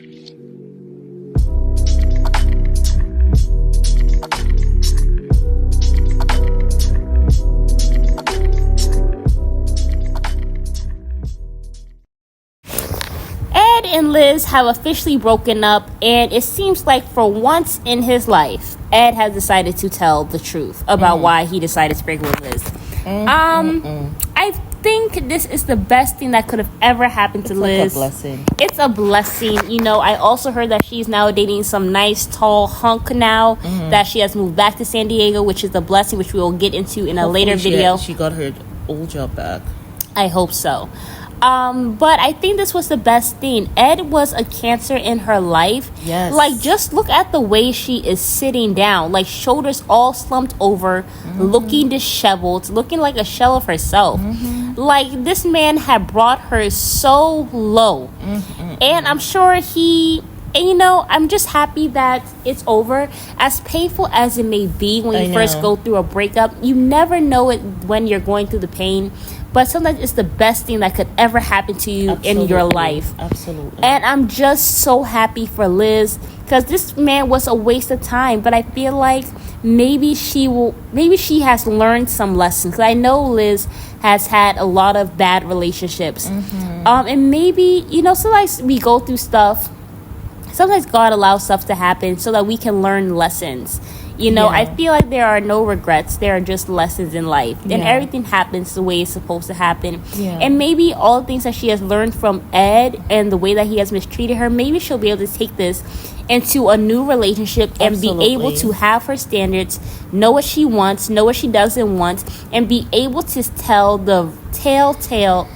Ed and Liz have officially broken up, and it seems like for once in his life, Ed has decided to tell the truth about why he decided to break up with Liz. I think this is the best thing that could have ever happened to Liz. It's like a blessing. It's a blessing. You know, I also heard that she's now dating some nice, tall hunk now, that she has moved back to San Diego, which is a blessing, which we will get into in a later video. She got her old job back. I hope so. But I think this was the best thing. Ed was a cancer in her life. Yes. Like, just look at the way she is sitting down. Like, shoulders all slumped over, looking disheveled, looking like a shell of herself. Like, this man had brought her so low. And I'm sure and you know, I'm just happy that it's over. As painful as it may be when you first go through a breakup, you never know it when you're going through the pain. But sometimes it's the best thing that could ever happen to you in your life. Absolutely. And I'm just so happy for Liz, because this man was a waste of time. But I feel like maybe she has learned some lessons. Because I know Liz has had a lot of bad relationships. And maybe, you know, sometimes we go through stuff. Sometimes God allows stuff to happen so that we can learn lessons. You know, I feel like there are no regrets. There are just lessons in life. And everything happens the way it's supposed to happen. And maybe all the things that she has learned from Ed and the way that he has mistreated her, maybe she'll be able to take this into a new relationship and be able to have her standards, know what she wants, know what she doesn't want, and be able to tell the telltale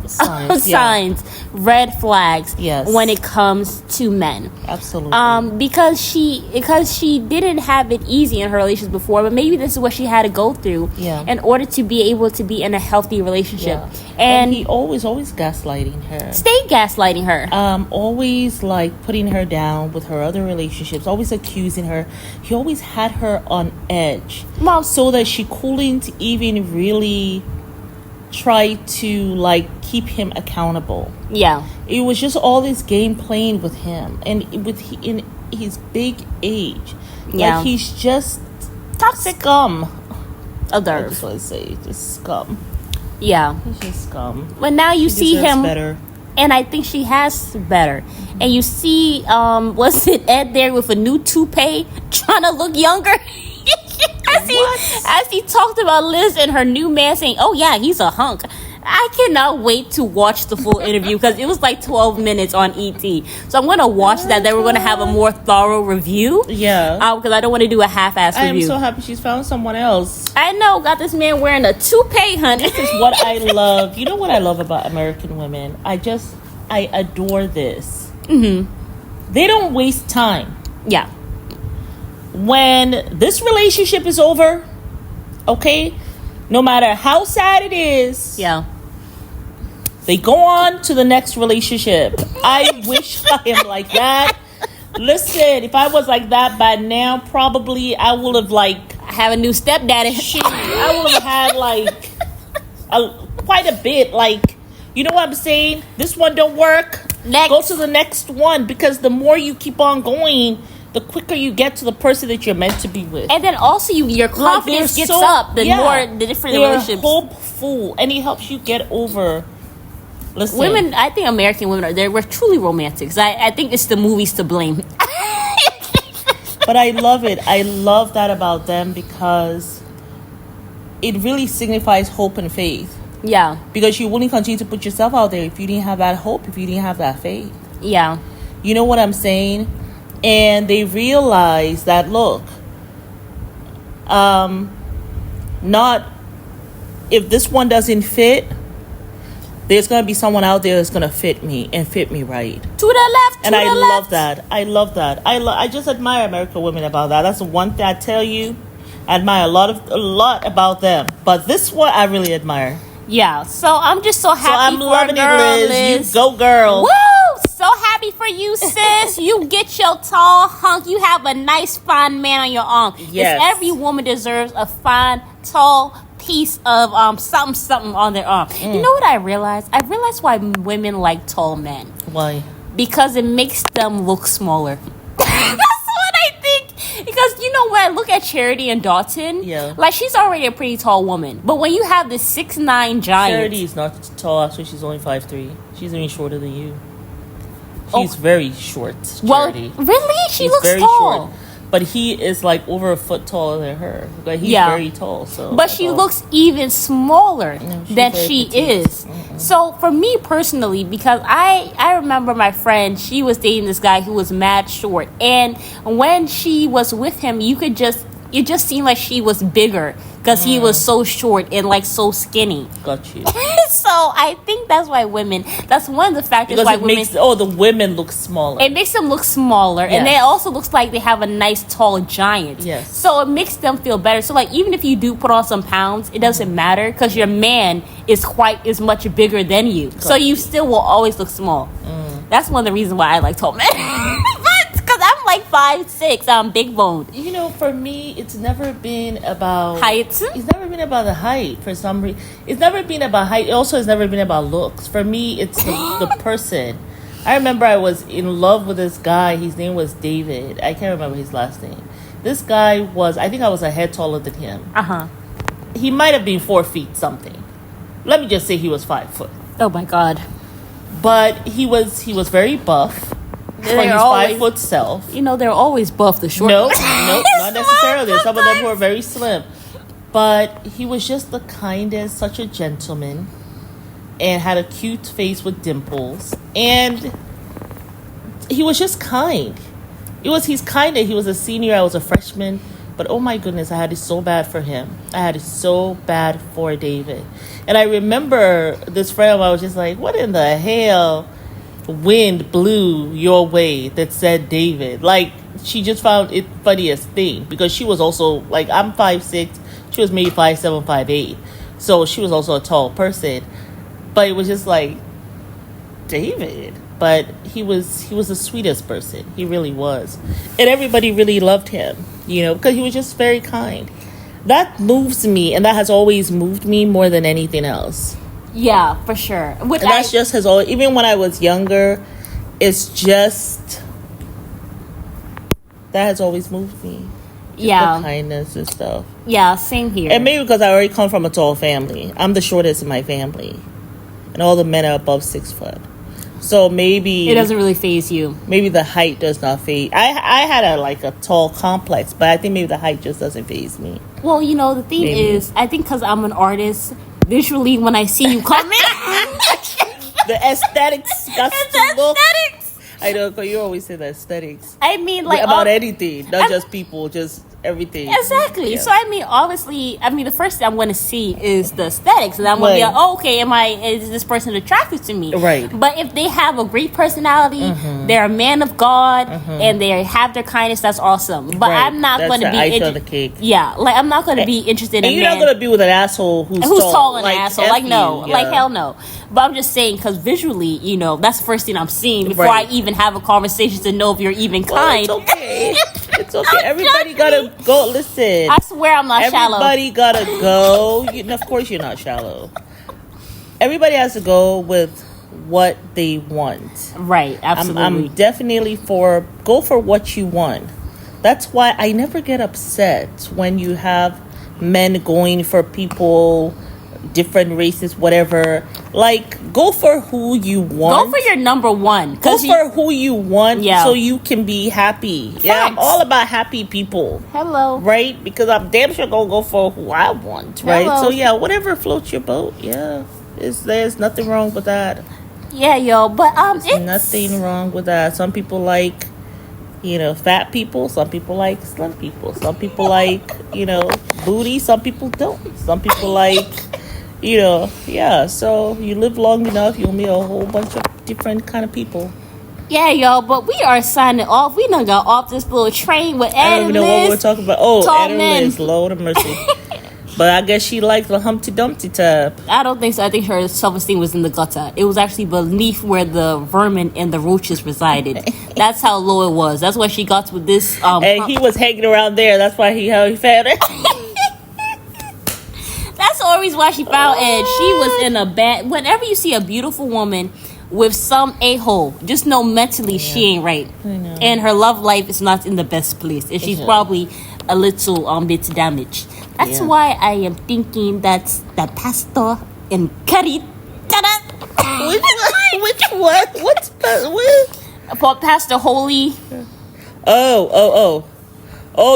signs, red flags when it comes to men. Absolutely. Because she didn't have it easy in her relationship before, but maybe this is what she had to go through in order to be able to be in a healthy relationship. And he always gaslighting her. Stay gaslighting her. Always like putting her down with her other relationships, always accusing her. He always had her on edge. So that she couldn't even really try to like keep him accountable. It was just all this game playing with him, and in his big age, like he's just toxic scum. Of the I earth. just want to say, just scum. He's just scum. But now you see him better. And I think she has better. And you see, was it Ed there with a new toupee trying to look younger? As he talked about Liz and her new man saying, oh yeah, he's a hunk. I cannot wait to watch the full interview, because it was like 12 minutes on ET. So I'm going to watch that. Then we're going to have a more thorough review. Because I don't want to do a half-ass review. I'm so happy she's found someone else. I know. Got this man wearing a toupee, honey. This is what I love. You know what I love about American women? I adore this. They don't waste time. When this relationship is over, okay, no matter how sad it is, they go on to the next relationship. I wish I am like that. Listen, if I was like that by now, probably I would have have a new stepdaddy. I would have had quite a bit. You know what I'm saying? This one don't work. Next. Go to the next one, because the more you keep on going, the quicker you get to the person that you're meant to be with. And then also your confidence gets up the more the different relationships. They're hopeful, and it helps you get over. Listen, women, I think American women we're truly romantics. I think it's the movies to blame. But I love it. I love that about them, because it really signifies hope and faith. Because you wouldn't continue to put yourself out there if you didn't have that hope, if you didn't have that faith. You know what I'm saying? And they realize that, look, not if this one doesn't fit, there's going to be someone out there that's going to fit me and fit me right. To the left, and I love that. I love that. I just admire American women about that. That's the one thing I tell you. I admire a lot about them. But this one I really admire. So I'm just so happy so I'm for loving girl, it, Liz. You go, girl. Woo! So happy for you, sis. You get your tall hunk. You have a nice, fine man on your arm. Yes. Every woman deserves a fine, tall piece of something on their arm. You know what I realized? I realized why women like tall men. Why? because it makes them look smaller. That's what I think. Because you know when I look at Charity and Dalton, like she's already a pretty tall woman, but when you have this 6'9" giant, Charity is not tall. Actually, she's only 5'3". She's even shorter than you. She's very short. Charity. Well, really, she looks very tall. Short. But he is like over a foot taller than her. Like he's very tall. So, but she looks even smaller than she is. So for me personally, because I remember my friend, she was dating this guy who was mad short, and when she was with him, it just seemed like she was bigger because he was so short and like so skinny. Got you. So I think that's why that's one of the factors because why the women look smaller. It makes them look smaller, and it also looks like they have a nice tall giant. Yes. So it makes them feel better. So like even if you do put on some pounds, it doesn't matter because your man is much bigger than you. So you still will always look small. That's one of the reasons why I like tall men. Because I'm like 5'6", I'm big boned. You know, for me, it's never been about height. It's never been about the height for some reason. It's never been about height. It also has never been about looks. For me, it's the person. I remember I was in love with this guy. His name was David. I can't remember his last name. This guy I think I was a head taller than him. He might have been 4 feet something. Let me just say he was 5 foot. Oh my God. But he was very buff. For his 5 foot self. You know, they're always buff, the short Nope, not necessarily. Some of them were very slim. But he was just the kindest, such a gentleman, and had a cute face with dimples. And he was just kind. He's kind. He was a senior, I was a freshman. But oh my goodness, I had it so bad for him. I had it so bad for David. And I remember this friend of mine was just like, what in the hell? Wind blew your way that said David. Like, she just found it funniest thing because she was also like, I'm 5'6", she was maybe 5'7", 5'8", so she was also a tall person, but it was just like David. But he was the sweetest person. He really was, and everybody really loved him, you know, because he was just very kind. That moves me, and that has always moved me more than anything else. Yeah, for sure. Even when I was younger, it's just that has always moved me. Just the kindness and stuff. Yeah, same here. And maybe because I already come from a tall family. I'm the shortest in my family, and all the men are above 6 foot. So maybe it doesn't really faze you. Maybe the height does not faze. I had a tall complex, but I think maybe the height just doesn't faze me. Well, you know, the thing is, I think because I'm an artist. Visually, when I see you coming, the aesthetics got to look. I know, because you always say the aesthetics. I mean, like about anything, not just people, just everything. Exactly. Yeah. So I mean, obviously, the first thing I'm going to see is the aesthetics, and I'm going to be like, oh, okay, is this person attracted to me? Right. But if they have a great personality, they're a man of God, and they have their kindness, that's awesome. But I'm not going to be icing on the cake. Yeah, like I'm not going to be interested in. You're not going to be with an asshole who's tall and an asshole. Like no, like hell no. But I'm just saying, because visually, you know, that's the first thing I'm seeing before I even have a conversation to know if you're even kind. Well, it's okay. It's okay. Everybody gotta go. Listen, I swear I'm not shallow. Everybody gotta go. Of course you're not shallow. Everybody has to go with what they want. Right, absolutely. I'm definitely go for what you want. That's why I never get upset when you have men going for people, different races, whatever. Like, go for who you want. Go for your number one. Go for who you want so you can be happy. Facts. Yeah, I'm all about happy people. Hello. Right? Because I'm damn sure going to go for who I want. Right? Hello. So, yeah, whatever floats your boat. Yeah. There's nothing wrong with that. Yeah, yo. But, there's nothing wrong with that. Some people like, fat people. Some people like slim people. Some people like, booty. Some people don't. Some people like... so you live long enough, you'll meet a whole bunch of different kind of people. Yeah, y'all, but we are signing off. We done got off this little train with Ed and Liz. I don't even know what we're talking about. Oh, Ed and Liz, Lord of mercy. But I guess she liked the Humpty Dumpty tub. I don't think so. I think her self-esteem was in the gutter. It was actually beneath where the vermin and the roaches resided. That's how low it was. That's why she got with this. And he was hanging around there. That's why he found her. That's always why she found Ed. She was in a bad... Whenever you see a beautiful woman with some a-hole. Just know mentally she ain't right. And her love life is not in the best place. And she's probably a little bit damaged. That's why I am thinking that the pastor in Curry. Which one? What's For Pastor Holy. Oh,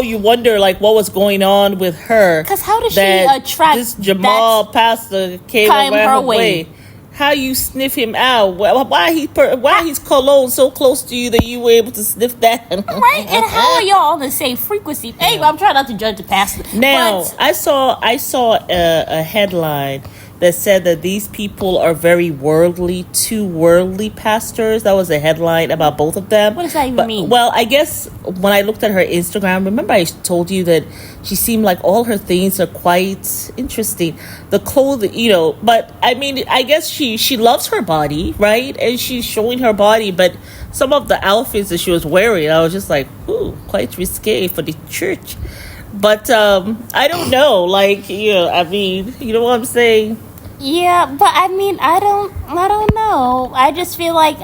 you wonder like what was going on with her. Because how does she attract this Jamal pastor came her way? How you sniff him out? Why he's cologne so close to you that you were able to sniff that? Right? And how are y'all on the same frequency? Hey, I'm trying not to judge the pastor. Now, I saw a headline that said that these people are very worldly, too worldly pastors. That was a headline about both of them. What does that even mean? Well, I guess when I looked at her Instagram, remember I told you that she seemed like all her things are quite interesting. The clothing, but I mean, I guess she loves her body, right? And she's showing her body, but some of the outfits that she was wearing, I was just like, ooh, quite risque for the church. But I don't know, I mean, you know what I'm saying? Yeah, but I mean, I don't know. I just feel like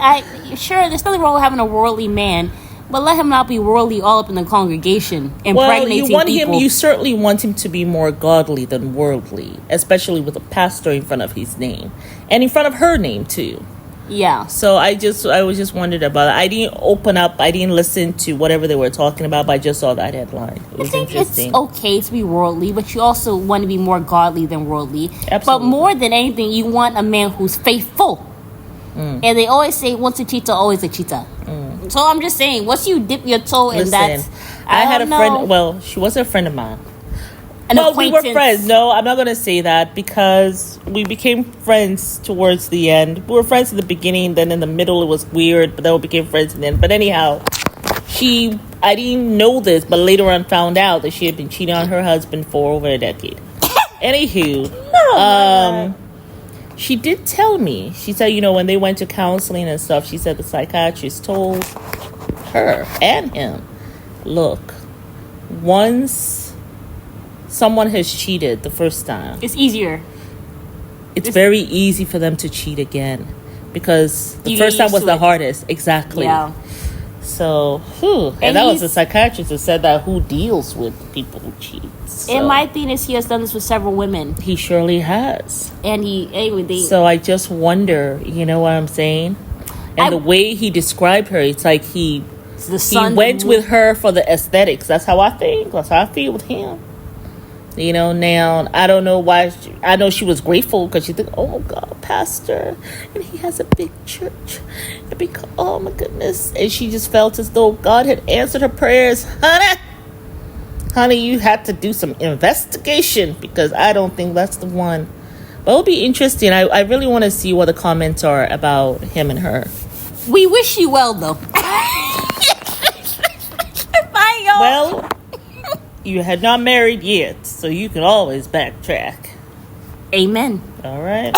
sure, there's nothing wrong with having a worldly man, but let him not be worldly all up in the congregation, impregnating people. You certainly want him to be more godly than worldly, especially with a pastor in front of his name and in front of her name too. Yeah. So I was just wondering about it. I didn't open up. I didn't listen to whatever they were talking about, but I just saw that headline. It was I think interesting. It's okay to be worldly, but you also want to be more godly than worldly. Absolutely. But more than anything, you want a man who's faithful. And they always say, once a cheater, always a cheater. So I'm just saying, once you dip your toe in that, I had a friend. Well, she was a friend of mine. We were friends. No, I'm not going to say that because we became friends towards the end. We were friends in the beginning, then in the middle it was weird, but then we became friends in the end. But anyhow, I didn't know this, but later on found out that she had been cheating on her husband for over a decade. Anywho, she did tell me. She said, when they went to counseling and stuff, she said the psychiatrist told her and him, look, once someone has cheated the first time, it's easier. It's very easy for them to cheat again because the first time was the hardest. Exactly. Yeah. So, and that was a psychiatrist that said that who deals with people who cheat. So. And my thing is, he has done this with several women. He surely has. And so I just wonder, you know what I'm saying? And the way he described her, it's like he went with her for the aesthetics. That's how I think. That's how I feel with him. Now, I don't know why. I know she was grateful because she thought, oh, God, pastor. And he has a big church. Oh, my goodness. And she just felt as though God had answered her prayers. Honey, you had to do some investigation because I don't think that's the one. But it'll be interesting. I really want to see what the comments are about him and her. We wish you well, though. Bye, y'all. Well, you had not married yet, so you can always backtrack. Amen. All right.